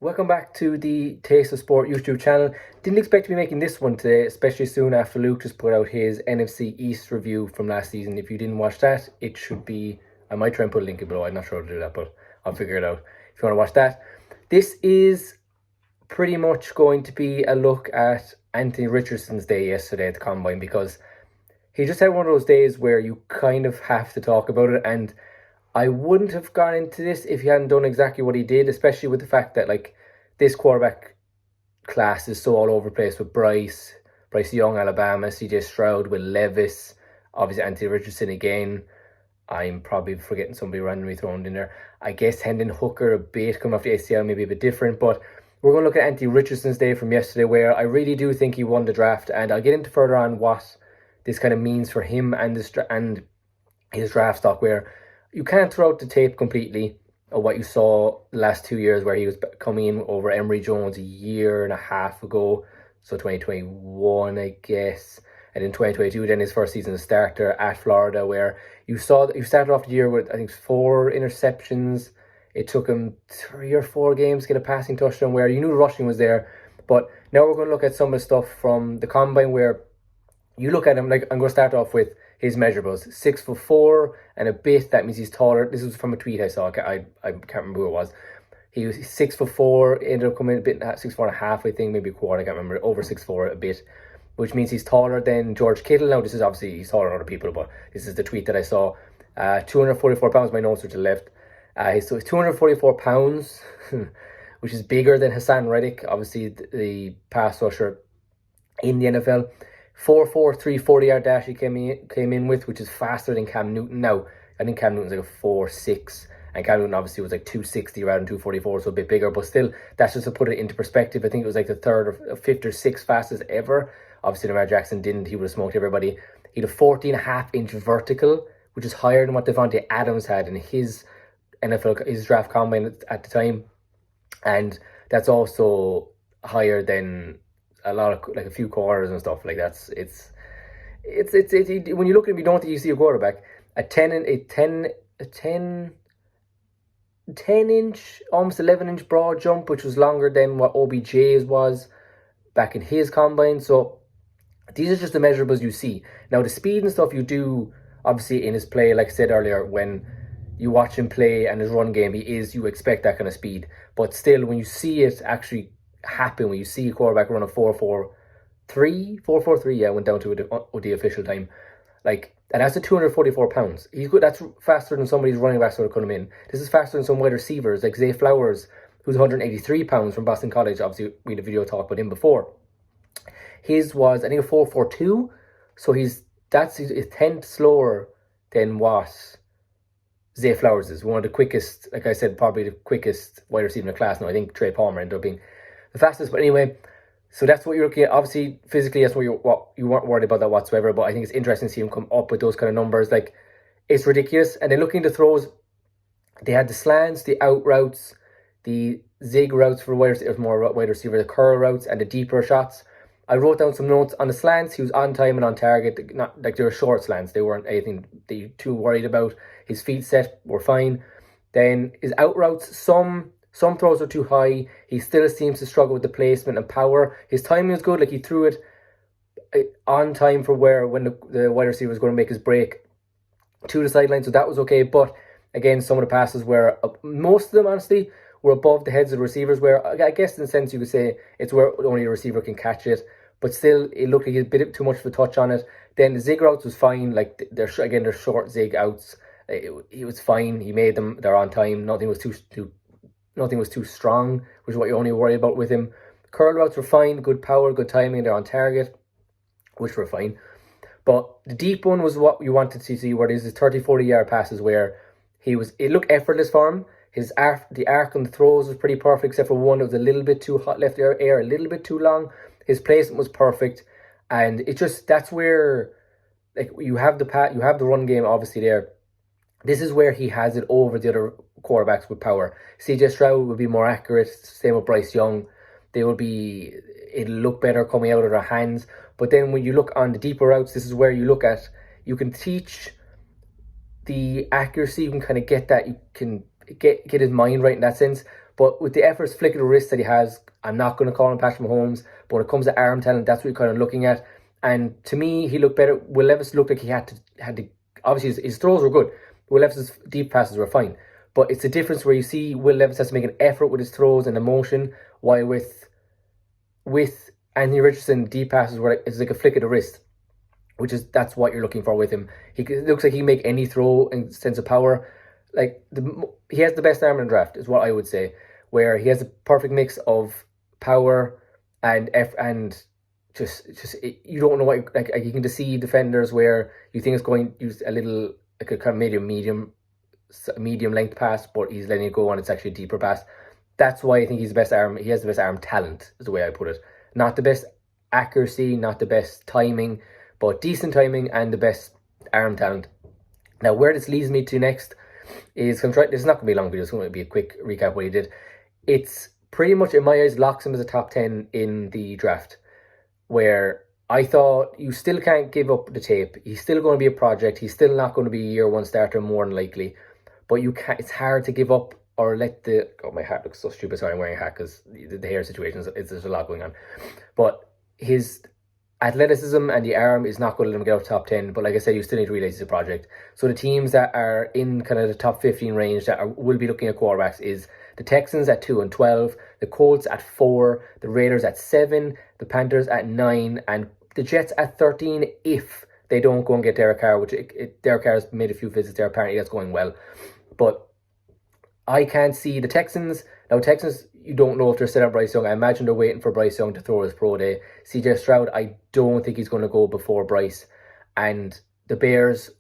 Welcome back to the Taste of Sport YouTube channel. Didn't expect to be making this one today, especially soon after Luke just put out his NFC East review from last season. If you didn't watch that, it should be... I might try and put a link below. I'm not sure how to do that, but I'll figure it out if you want to watch that. This is pretty much going to be a look at Anthony Richardson's day yesterday at the Combine, because he just had one of those days where you kind of have to talk about it, and I wouldn't have gone into this if he hadn't done exactly what he did, especially with the fact that this quarterback class is so all over the place with Bryce Young, Alabama, CJ Stroud, Will Levis, obviously Anthony Richardson again. I'm probably forgetting somebody randomly thrown in there. I guess Hendon Hooker a bit, coming off the ACL, maybe a bit different, but we're going to look at Anthony Richardson's day from yesterday, where I really do think he won the draft, and I'll get into further on what this kind of means for him and his draft stock, where you can't throw out the tape completely of what you saw the last 2 years, where he was coming in over Emory Jones a year and a half ago, so 2021, I guess, and in 2022, then his first season as starter at Florida, where you started off the year with, I think, 4 interceptions. It took him 3 or 4 games to get a passing touchdown, where you knew rushing was there. But now we're going to look at some of the stuff from the Combine, where you look at him, I'm going to start off with his measurables. 6'4" and a bit. That means he's taller. This was from a tweet I saw. I can't remember who it was. He was 6'4", ended up coming in a bit, 6'4.5", I think, maybe a quarter. I can't remember. Over 6'4" a bit, which means he's taller than George Kittle. Now, this is obviously, he's taller than other people, but this is the tweet that I saw. 244 pounds. My notes are to the left. So he's 244 pounds, which is bigger than Hassan Reddick, obviously the pass rusher in the NFL. 4.43 40-yard dash he came in with, which is faster than Cam Newton. Now, I think Cam Newton's like a 4.6, and Cam Newton obviously was like 260 rather than 244, so a bit bigger, but still, that's just to put it into perspective. I think it was like the third or fifth or sixth fastest ever. Obviously, Lamar Jackson didn't. He would have smoked everybody. He had a 14.5-inch vertical, which is higher than what Devontae Adams had in his draft combine at the time, and that's also higher than a lot of, like, a few quarters and stuff like that. It's when you look at him, you don't think you see a quarterback. A 10-inch, almost 11-inch broad jump, which was longer than what OBJ's was back in his combine. So these are just the measurables you see. Now, the speed and stuff you do, obviously, in his play, like I said earlier, when you watch him play and his run game, you expect that kind of speed. But still, when you see it actually happen, when you see a quarterback run a 4.43, yeah, went down to it with the official time, and that's at 244 pounds. He's good. That's faster than somebody's running backs that are coming in. This is faster than some wide receivers like Zay Flowers, who's 183 pounds from Boston College. Obviously, we had a video talk about him before. His was, I think, a 4.42, so that's a tenth slower than what Zay Flowers is. One of the quickest, like I said, probably the quickest wide receiver in the class now. I think Trey Palmer ended up being the fastest. But anyway, so that's what you're looking at. Obviously, physically, that's what you weren't worried about that whatsoever. But I think it's interesting to see him come up with those kind of numbers. It's ridiculous. And then looking at the throws, they had the slants, the out routes, the zig routes for wide receiver, the curl routes, and the deeper shots. I wrote down some notes on the slants. He was on time and on target. Not like they were short slants. They weren't anything that you too worried about. His feet set were fine. Then his out routes, some throws are too high. He still seems to struggle with the placement and power. His timing was good. He threw it on time for when the wide receiver was going to make his break to the sideline. So that was okay. But again, some of the passes were, most of them honestly, were above the heads of the receivers, where I guess in a sense you could say it's where only a receiver can catch it. But still, it looked like a bit too much of a touch on it. Then the zig routes was fine. They're short zig outs. It was fine. He made them. They're on time. Nothing was too strong, which is what you only worry about with him. Curl routes were fine. Good power, good timing. They're on target, which were fine. But the deep one was what you wanted to see, where there's his 30-40 yard passes, where it looked effortless for him. The arc on the throws was pretty perfect, except for one that was a little bit too hot, left air a little bit too long. His placement was perfect, and that's where you have the run game obviously there. This is where he has it over the other quarterbacks with power. CJ Stroud would be more accurate. Same with Bryce Young. It'll look better coming out of their hands. But then when you look on the deeper routes, this is where you can teach the accuracy. You can kind of get that. You can get his mind right in that sense. But with the efforts, flick of the wrist that he has, I'm not going to call him Patrick Mahomes. But when it comes to arm talent, that's what you're kind of looking at. And to me, he looked better. Will Levis looked like he had to. Obviously, his throws were good. Will Levis's deep passes were fine. But it's the difference where you see Will Levis has to make an effort with his throws and emotion, while with Anthony Richardson, deep passes were it's like a flick of the wrist, that's what you're looking for with him. It looks like he can make any throw in sense of power. Like he has the best arm in the draft, is what I would say, where he has a perfect mix of power and just you don't know what like you can deceive defenders where you think it's going to use a little like a kind of medium length pass, but he's letting it go and it's actually a deeper pass. That's why I think he's the best arm. He has the best arm talent, is the way I put it. Not the best accuracy, not the best timing, but decent timing and the best arm talent. Now, where this leads me to next is this is not going to be a long video. It's going to be a quick recap of what he did. It's pretty much, in my eyes, locks him as a top 10 in the draft, where I thought you still can't give up the tape. He's still going to be a project. He's still not going to be a year one starter more than likely, but you can't. It's hard to give up or let the... Oh, my hat looks so stupid. Sorry, I'm wearing a hat because the hair situation, there's a lot going on. But his athleticism and the arm is not going to let him get out top 10. But like I said, you still need to realize it's a project. So the teams that are in kind of the top 15 range that will be looking at quarterbacks is the Texans at 2 and 12, the Colts at 4, the Raiders at 7, the Panthers at 9, and the Jets at 13 if they don't go and get Derek Carr, which Derek Carr has made a few visits there. Apparently that's going well. But I can't see the Texans. Now, Texans, you don't know if they're set up Bryce Young. I imagine they're waiting for Bryce Young to throw his pro day. CJ Stroud, I don't think he's going to go before Bryce. And the Bears,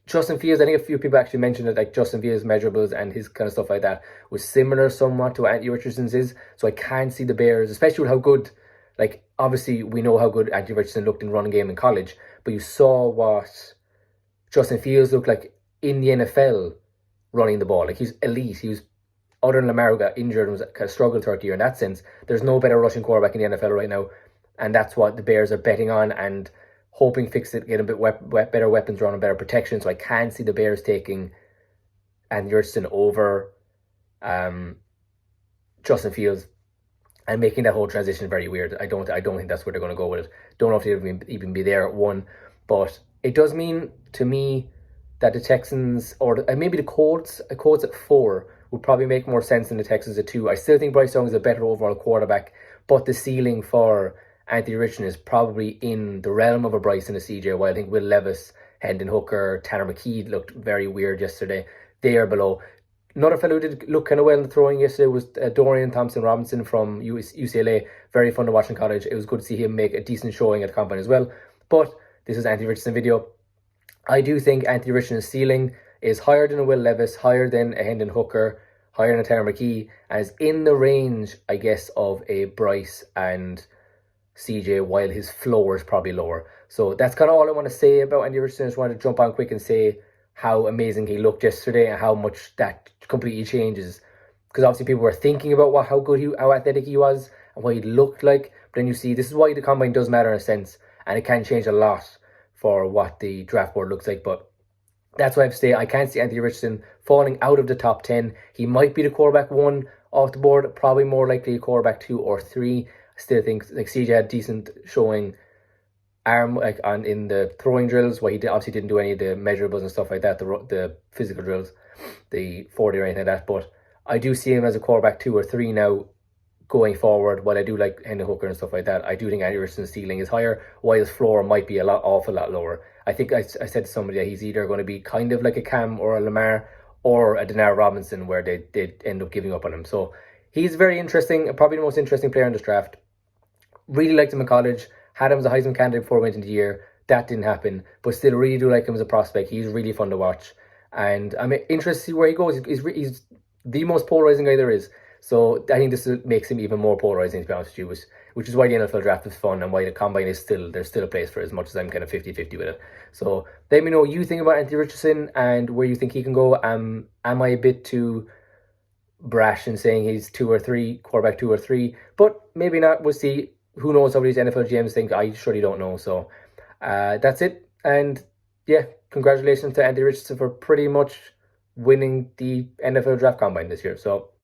Justin Fields, I think a few people actually mentioned it, like Justin Fields' measurables and his kind of stuff like that was similar somewhat to what Anthony Richardson's is. So I can't see the Bears, especially with how good, like, obviously we know how good Anthony Richardson looked in running game in college, but you saw what Justin Fields looked like in the NFL running the ball. Like, he's elite. He was, other than Lamar, who got injured and was kind of struggled third year in that sense, there's no better rushing quarterback in the NFL right now. And that's what the Bears are betting on and hoping fix it, get a bit better weapons around and better protection. So I can't see the Bears taking Anthony Richardson over Justin Fields and making that whole transition very weird. I don't think that's where they're going to go with it. Don't know if they'll even be there at 1. But it does mean to me that the Texans, or maybe the Colts at 4 would probably make more sense than the Texans at 2. I still think Bryce Young is a better overall quarterback, but the ceiling for Anthony Richardson is probably in the realm of a Bryce and a CJ, while I think Will Levis, Hendon Hooker, Tanner McKee looked very weird yesterday. They are below. Another fellow who did look kind of well in the throwing yesterday was Dorian Thompson-Robinson from UCLA. Very fun to watch in college. It was good to see him make a decent showing at the combine as well. But this is Anthony Richardson video. I do think Anthony Richardson's ceiling is higher than a Will Levis, higher than a Hendon Hooker, higher than a Tanner McKee, and is in the range, I guess, of a Bryce and CJ, while his floor is probably lower. So that's kind of all I want to say about Anthony Richardson. I just wanted to jump on quick and say how amazing he looked yesterday and how much that completely changes. Because obviously people were thinking about how athletic he was and what he looked like. But then you see, this is why the combine does matter in a sense, and it can change a lot for what the draft board looks like. But that's why I have to say I can't see Anthony Richardson falling out of the top 10. He might be the quarterback 1 off the board, probably more likely a quarterback 2 or 3. I still think like CJ had decent showing arm like in the throwing drills, where he obviously didn't do any of the measurables and stuff like that, the physical drills, the 40 or anything like that. But I do see him as a quarterback 2 or 3 now going forward. While I do like Hendon Hooker and stuff like that, I do think Anthony Richardson's ceiling is higher, while his floor might be awful lot lower. I think I said to somebody that he's either going to be kind of like a Cam or a Lamar or a Denard Robinson, where they end up giving up on him. So he's very interesting, probably the most interesting player in this draft. Really liked him in college, had him as a Heisman candidate before we went into the year. That didn't happen, but still really do like him as a prospect. He's really fun to watch, and I'm interested to see where he goes. He's the most polarizing guy there is. So I think this makes him even more polarizing, to be honest with you, which is why the NFL draft is fun and why the combine is there's still a place for it, as much as I'm kind of 50-50 with it. So let me know what you think about Anthony Richardson and where you think he can go. Am I a bit too brash in saying he's 2 or 3, quarterback 2 or 3? But maybe not. We'll see. Who knows how these NFL GMs think? I surely don't know. So that's it. And yeah, congratulations to Anthony Richardson for pretty much winning the NFL draft combine this year. So